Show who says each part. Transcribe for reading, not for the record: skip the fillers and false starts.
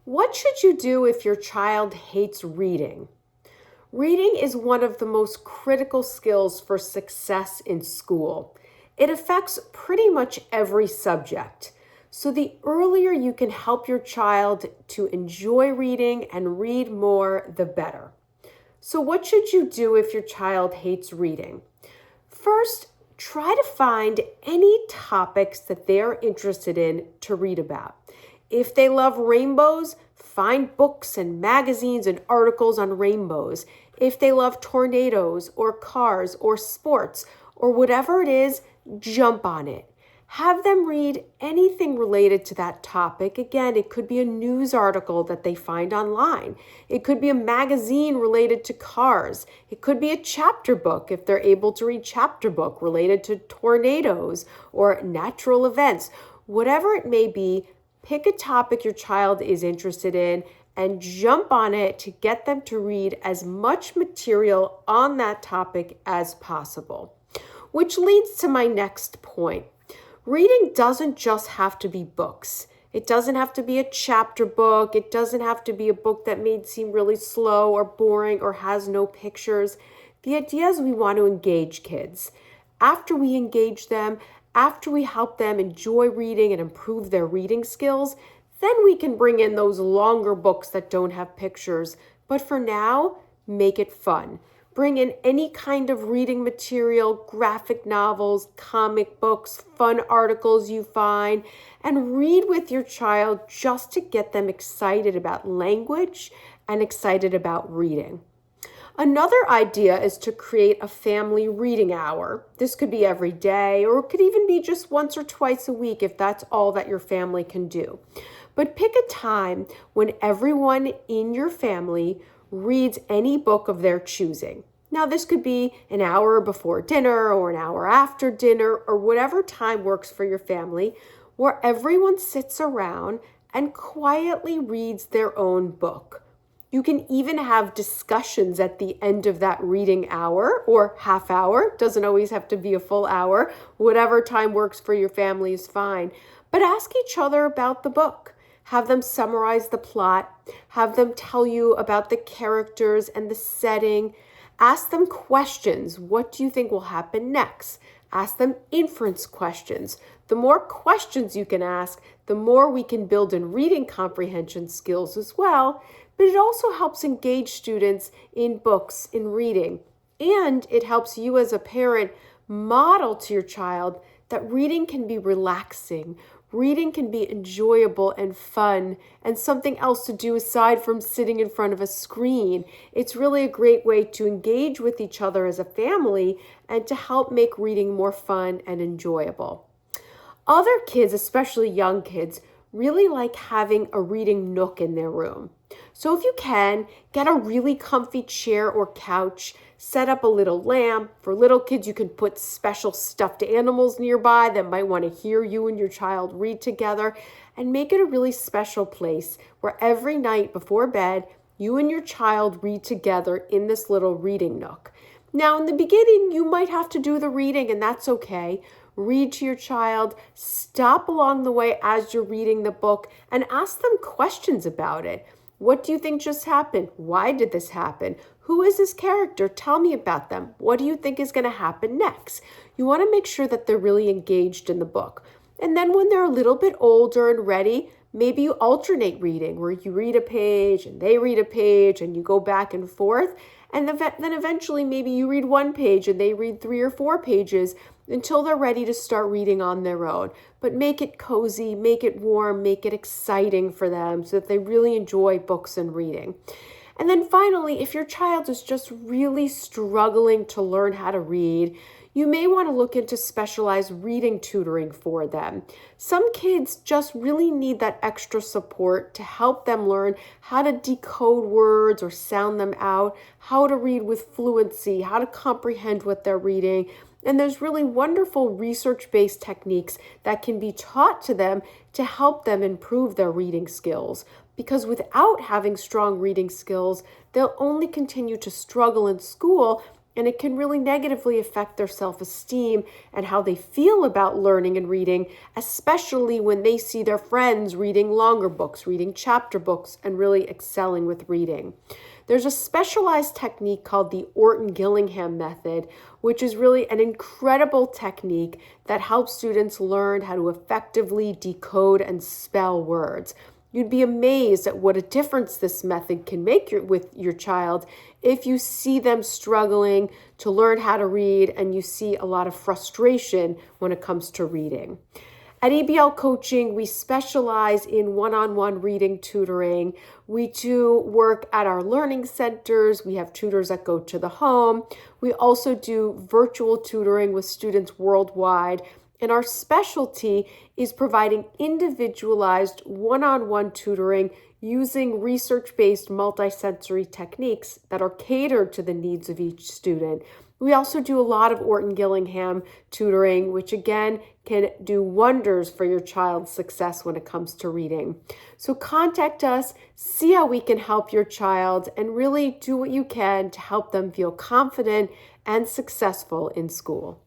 Speaker 1: What should you do if your child hates reading? Reading is one of the most critical skills for success in school. It affects pretty much every subject. So, the earlier you can help your child to enjoy reading and read more, the better. So, what should you do if your child hates reading? First, try to find any topics that they're interested in to read about. If they love rainbows, find books and magazines and articles on rainbows. If they love tornadoes or cars or sports or whatever it is, jump on it. Have them read anything related to that topic. Again, it could be a news article that they find online. It could be a magazine related to cars. It could be a chapter book if they're able to read chapter book related to tornadoes or natural events. Whatever it may be, pick a topic your child is interested in and jump on it to get them to read as much material on that topic as possible. Which leads to my next point. Reading doesn't just have to be books. It doesn't have to be a chapter book. It doesn't have to be a book that may seem really slow or boring or has no pictures. The idea is we want to engage kids. After we engage them, after we help them enjoy reading and improve their reading skills, then we can bring in those longer books that don't have pictures. But for now, make it fun. Bring in any kind of reading material, graphic novels, comic books, fun articles you find, and read with your child just to get them excited about language and excited about reading. Another idea is to create a family reading hour. This could be every day, or it could even be just once or twice a week if that's all that your family can do. But pick a time when everyone in your family reads any book of their choosing. Now, this could be an hour before dinner or an hour after dinner or whatever time works for your family, where everyone sits around and quietly reads their own book. You can even have discussions at the end of that reading hour or half hour. Doesn't always have to be a full hour. Whatever time works for your family is fine. But ask each other about the book. Have them summarize the plot. Have them tell you about the characters and the setting. Ask them questions. What do you think will happen next? Ask them inference questions. The more questions you can ask, the more we can build in reading comprehension skills as well. But it also helps engage students in books, in reading. And it helps you as a parent model to your child that reading can be relaxing. Reading can be enjoyable and fun and something else to do aside from sitting in front of a screen. It's really a great way to engage with each other as a family and to help make reading more fun and enjoyable. Other kids, especially young kids, really like having a reading nook in their room. So if you can, get a really comfy chair or couch, set up a little lamp. For little kids, you can put special stuffed animals nearby that might want to hear you and your child read together, and make it a really special place where every night before bed, you and your child read together in this little reading nook. Now, in the beginning, you might have to do the reading, and that's okay. Read to your child, stop along the way as you're reading the book, and ask them questions about it. What do you think just happened? Why did this happen? Who is this character? Tell me about them. What do you think is going to happen next? You want to make sure that they're really engaged in the book. And then when they're a little bit older and ready, maybe you alternate reading where you read a page and they read a page and you go back and forth. And then eventually maybe you read one page and they read 3 or 4 pages until they're ready to start reading on their own. But make it cozy, make it warm, make it exciting for them so that they really enjoy books and reading. And then finally, if your child is just really struggling to learn how to read, you may want to look into specialized reading tutoring for them. Some kids just really need that extra support to help them learn how to decode words or sound them out, how to read with fluency, how to comprehend what they're reading. And there's really wonderful research-based techniques that can be taught to them to help them improve their reading skills. Because without having strong reading skills, they'll only continue to struggle in school and it can really negatively affect their self-esteem and how they feel about learning and reading, especially when they see their friends reading longer books, reading chapter books, and really excelling with reading. There's a specialized technique called the Orton-Gillingham method, which is really an incredible technique that helps students learn how to effectively decode and spell words. You'd be amazed at what a difference this method can make with your child if you see them struggling to learn how to read and you see a lot of frustration when it comes to reading. At EBL Coaching, we specialize in one-on-one reading tutoring. We do work at our learning centers. We have tutors that go to the home. We also do virtual tutoring with students worldwide. And our specialty is providing individualized one-on-one tutoring using research-based multisensory techniques that are catered to the needs of each student. We also do a lot of Orton-Gillingham tutoring, which again can do wonders for your child's success when it comes to reading. So contact us, see how we can help your child, and really do what you can to help them feel confident and successful in school.